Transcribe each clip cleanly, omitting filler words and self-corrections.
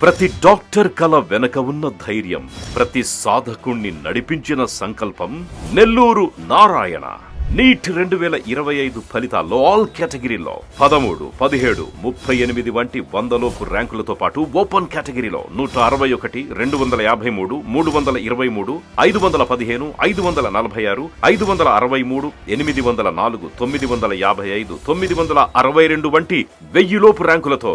ప్రతి డాక్టర్ కల వెనక ఉన్న ధైర్యం, ప్రతి సాధకుణ్ణి నడిపించిన సంకల్పం నెల్లూరు నారాయణ. నీట్ 2025 ఫలితాల్లో ఆల్ కేటగిరీలో 13, 17, 38 వంటి 100లోపు ర్యాంకులతో పాటు ఓపెన్ కేటగిరీలో 161, 253, 323, 515, 546, 563, 804, 955, 962 వంటి 1000లోపు ర్యాంకులతో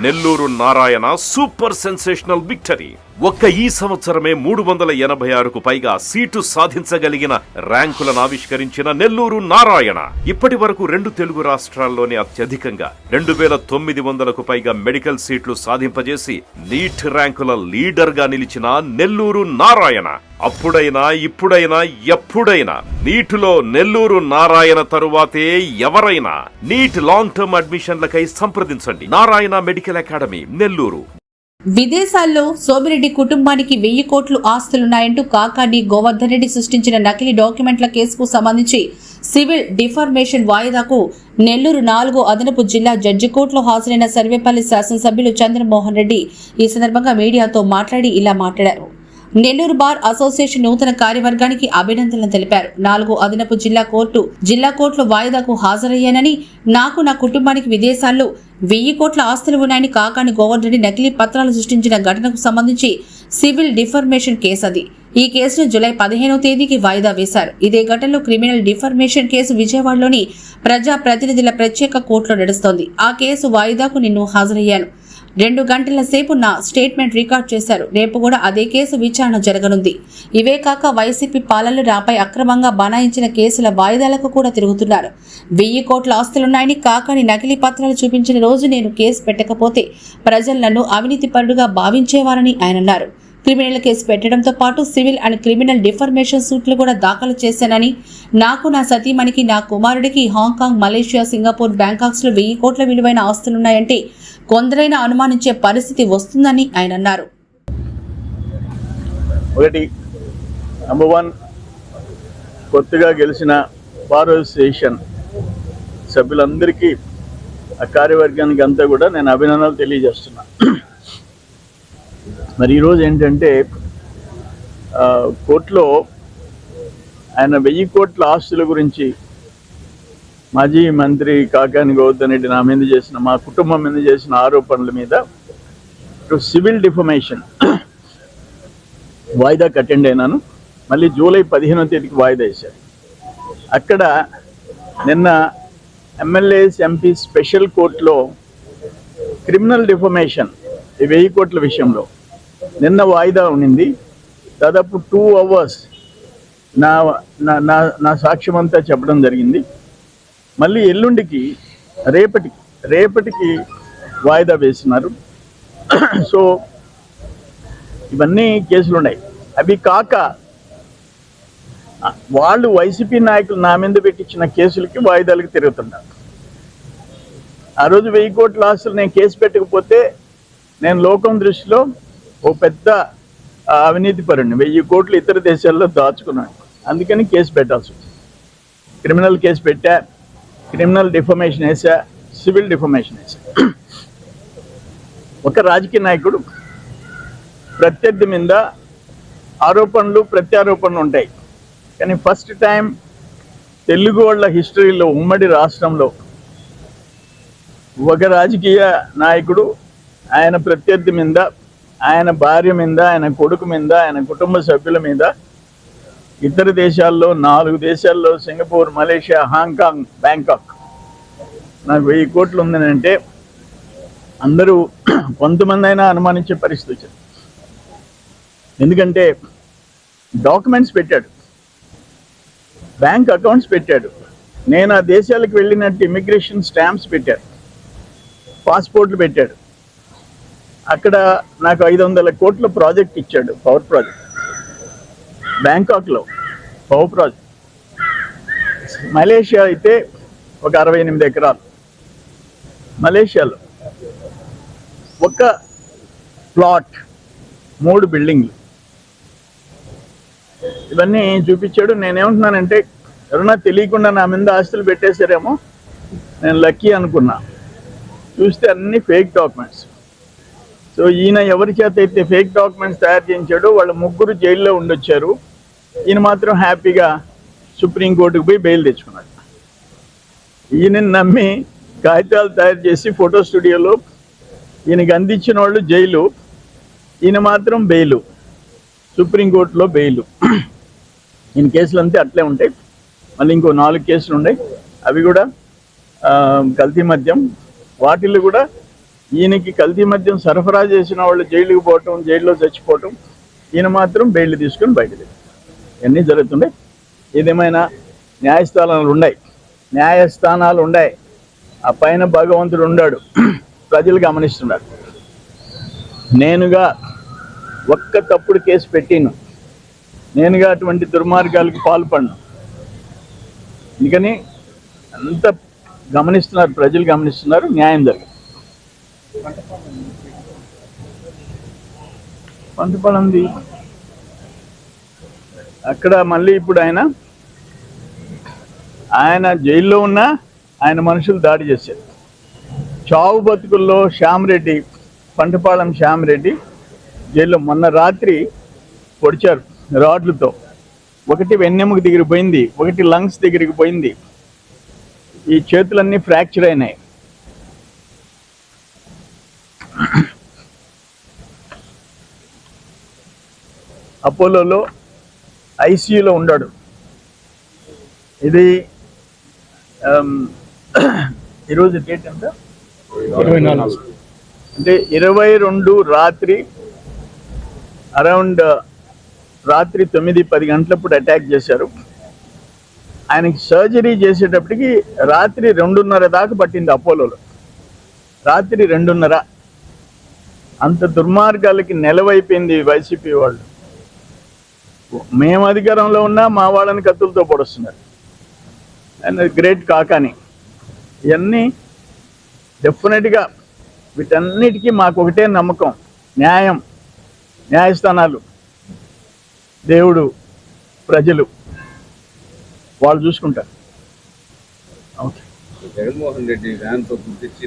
Nellore Narayana super sensational victory. ఒక్క ఈ సంవత్సరమే 386కు పైగా సీటు సాధించగలిగిన ర్యాంకులను ఆవిష్కరించిన నెల్లూరు నారాయణ ఇప్పటి వరకు 2 తెలుగు రాష్ట్రాల్లోనే అత్యధికంగా 2900కు పైగా మెడికల్ సీట్లు సాధింపజేసి నీట్ ర్యాంకుల లీడర్ గా నిలిచిన నెల్లూరు నారాయణ అప్పుడైనా ఇప్పుడైనా ఎప్పుడైనా నీటిలో నెల్లూరు నారాయణ తరువాతే ఎవరైనా. నీట్ లాంగ్ టర్మ్ అడ్మిషన్లకై సంప్రదించండి. Narayana medical academy, Nellore. విదేశాల్లో సోమిరెడ్డి కుటుంబానికి 1000 కోట్లు ఆస్తులున్నాయంటూ కాకాని గోవర్ధన్ రెడ్డి సృష్టించిన నకిలీ డాక్యుమెంట్ల కేసుకు సంబంధించి సివిల్ డిఫర్మేషన్ వాయిదాకు నెల్లూరు 4వ అదనపు జిల్లా జడ్జి కోర్టులో హాజరైన సర్వేపల్లి శాసనసభ్యులు చంద్రమోహన్ రెడ్డి ఈ సందర్భంగా మీడియాతో మాట్లాడి ఇలా మాట్లాడారు. నెల్లూరు బార్ అసోసియేషన్ నూతన కార్యవర్గానికి అభినందనలు తెలిపారు. 4వ అదనపు జిల్లా కోర్టులో వాయిదాకు హాజరయ్యానని, నాకు నా కుటుంబానికి విదేశాల్లో 1000 కోట్ల ఆస్తులు ఉన్నాయని కాకాని గోవర్ధన్ రెడ్డి నకిలీ పత్రాలు సృష్టించిన ఘటనకు సంబంధించి సివిల్ డిఫర్మేషన్ కేసు అది. ఈ కేసును జూలై 15వ తేదీకి వాయిదా వేశారు. ఇదే ఘటనలో క్రిమినల్ డిఫర్మేషన్ కేసు విజయవాడలోని ప్రజా ప్రతినిధుల ప్రత్యేక కోర్టులో నడుస్తోంది. ఆ కేసు వాయిదాకు నిన్ను హాజరయ్యాను. 2 గంటల సేపు నా స్టేట్మెంట్ రికార్డ్ చేశారు. రేపు కూడా అదే కేసు విచారణ జరగనుంది. ఇవే కాక వైసీపీ పాలనలు నాపై అక్రమంగా బనాయించిన కేసుల వాయిదాలకు కూడా తిరుగుతున్నారు. 1000 కోట్ల ఆస్తులున్నాయని కాకాని నకిలీ పత్రాలు చూపించిన రోజు నేను కేసు పెట్టకపోతే ప్రజలు నన్ను అవినీతిపరుడుగా భావించేవారని ఆయన అన్నారు. క్రిమినల్ కేసు పెట్టడంతో పాటు సివిల్ అండ్ క్రిమినల్ డిఫర్మేషన్ సూట్లు కూడా దాఖలు చేశానని, నాకు, నా సతీమణికి, నా కుమారుడికి హాంకాంగ్, మలేషియా, సింగపూర్, బ్యాంకాక్స్ లో 1000 కోట్ల విలువైన ఆస్తులున్నాయంటే కొందరైనా అనుమానించే పరిస్థితి వస్తుందని ఆయన అన్నారు. ఒకటి, నంబర్ 1, కొత్తగా గెలిచిన బార్ అసోసియేషన్ సభ్యులందరికీ, ఆ కార్యవర్గానికి అంతా కూడా నేను అభినందనలు తెలియజేస్తున్నా. మరి ఈరోజు ఏంటంటే కోర్టులో ఆయన 1000 కోట్ల ఆస్తుల గురించి మాజీ మంత్రి కాకాని గోవర్ధన్ రెడ్డి నా మీద చేసిన, మా కుటుంబం మీద చేసిన ఆరోపణల మీద సివిల్ డిఫర్మేషన్ వాయిదాకి అటెండ్ అయినాను. మళ్ళీ జూలై 15వ తేదీకి వాయిదా వేశారు. అక్కడ నిన్న ఎమ్మెల్యేస్, ఎంపీ స్పెషల్ కోర్టులో క్రిమినల్ డిఫర్మేషన్ 1000 కోట్ల విషయంలో నిన్న వాయిదా ఉండింది. దాదాపు 2 hours నా సాక్ష్యం అంతా చెప్పడం జరిగింది. మళ్ళీ ఎల్లుండికి, రేపటికి వాయిదా వేసినారు. సో ఇవన్నీ కేసులు ఉన్నాయి. అవి కాక వాళ్ళు వైసీపీ నాయకులు నా మీద పెట్టించిన కేసులకి వాయిదాలకు తిరుగుతున్నారు. ఆ రోజు 1000 కోట్ల ఆస్తులు నేను కేసు పెట్టకపోతే నేను లోకం దృష్టిలో ఓ పెద్ద అవినీతి పరుణ్ణి. 1000 కోట్లు ఇతర దేశాల్లో దాచుకున్నాను. అందుకని కేసు పెట్టాల్సి వచ్చింది. క్రిమినల్ కేసు పెట్టా, క్రిమినల్ డిఫర్మేషన్ వేసా, సివిల్ డిఫర్మేషన్ వేసా. ఒక రాజకీయ నాయకుడు ప్రత్యర్థి మీద ఆరోపణలు, ప్రత్యారోపణలు ఉంటాయి. కానీ ఫస్ట్ టైం తెలుగు వాళ్ళ హిస్టరీలో, ఉమ్మడి రాష్ట్రంలో ఒక రాజకీయ నాయకుడు ఆయన ప్రత్యర్థి మీద, ఆయన భార్య మీద, ఆయన కొడుకు మీద, ఆయన కుటుంబ సభ్యుల మీద ఇతర దేశాల్లో 4 దేశాల్లో, సింగపూర్, మలేషియా, హాంకాంగ్, బ్యాంకాక్, నాకు 1000 కోట్లు ఉందని అంటే అందరూ కొంతమంది అయినా అనుమానించే పరిస్థితి వచ్చింది. ఎందుకంటే డాక్యుమెంట్స్ పెట్టాడు, బ్యాంక్ అకౌంట్స్ పెట్టాడు, నేను ఆ దేశాలకు వెళ్ళినట్టు ఇమిగ్రేషన్ స్టాంప్స్ పెట్టాడు, పాస్పోర్ట్లు పెట్టాడు. అక్కడ నాకు 500 కోట్ల ప్రాజెక్ట్ ఇచ్చాడు, పవర్ ప్రాజెక్ట్. బ్యాంకాక్లో పవర్ ప్రాజెక్ట్. మలేషియా అయితే ఒక 68 ఎకరాలు. మలేషియాలో ఒక ప్లాట్, 3 బిల్డింగ్లు, ఇవన్నీ చూపించాడు. నేనేమంటున్నానంటే ఎవరన్నా తెలియకుండా నా మీద ఆస్తులు పెట్టేశారేమో, నేను లక్కీ అనుకున్నా. చూస్తే అన్ని ఫేక్ డాక్యుమెంట్స్. సో సో ఈయన ఎవరి చేత అయితే ఫేక్ డాక్యుమెంట్స్ తయారు చేయించాడో వాళ్ళ ముగ్గురు జైల్లో ఉండొచ్చారు. ఈయన మాత్రం హ్యాపీగా సుప్రీంకోర్టుకు పోయి బెయిల్ తెచ్చుకున్నాడు. ఈయన నమ్మి కాగితాలు తయారు చేసి ఫోటో స్టూడియోలో ఈయనకి అందించిన వాళ్ళు జైలు, ఈయన మాత్రం బెయిలు, సుప్రీంకోర్టులో బెయిలు. ఈయన కేసులు అంతే అట్లే ఉంటాయి. మళ్ళీ ఇంకో 4 కేసులు ఉన్నాయి, అవి కూడా కల్తీ మద్యం. వాటిల్లో కూడా ఈయనకి కల్తీ మద్యం సరఫరా చేసిన వాళ్ళు జైలుకి పోవటం, జైల్లో చచ్చిపోవటం, ఈయన మాత్రం బెయిల్ తీసుకొని బయటకు ఇవన్నీ జరుగుతున్నాయి. ఏదేమైనా న్యాయస్థానాలు ఉన్నాయి. ఆ పైన భగవంతుడు ఉన్నాడు, ప్రజలు గమనిస్తున్నారు. నేనుగా ఒక్క తప్పుడు కేసు పెట్టిను, నేనుగా అటువంటి దుర్మార్గాలకు పాల్పడను. అందుకని అంత గమనిస్తున్నారు, ప్రజలు గమనిస్తున్నారు, న్యాయం జరగదు. పంటపడంది అక్కడ మళ్ళీ ఇప్పుడు ఆయన జైల్లో ఉన్నా ఆయన మనుషులు దాడి చేశారు. చావు బతుకుల్లో శ్యామరెడ్డి, పంటపాళెం శ్యామరెడ్డి జైల్లో మొన్న రాత్రి పొడిచారు రాడ్లతో. ఒకటి వెన్నెముక దగ్గరికి పోయింది, ఒకటి లంగ్స్ దగ్గరికి పోయింది. ఈ చేతులన్నీ ఫ్రాక్చర్ అయినాయి. అపోలోలో ఐసీయూలో ఉన్నాడు. ఇది ఈరోజు డేట్ ఎంత? 24. అంటే 22 రాత్రి అరౌండ్ రాత్రి 9-10 గంటలప్పుడు అటాక్ చేశారు. ఆయనకి సర్జరీ చేసేటప్పటికి రాత్రి 2:30 దాకా పట్టింది అపోలోలో. రాత్రి 2:30. అంత దుర్మార్గాలకి నెలవైపోయింది వైసీపీ వాళ్ళు. మేము అధికారంలో ఉన్నా మా వాళ్ళని కత్తులతో పొడుస్తున్నారు. And great Kakani. ఇవన్నీ డెఫినెట్గా వీటన్నిటికీ మాకు ఒకటే నమ్మకం, న్యాయస్థానాలు, దేవుడు, ప్రజలు వాళ్ళు చూసుకుంటారు. ఓకే, జగన్మోహన్ రెడ్డి వ్యాన్తో గుర్తించి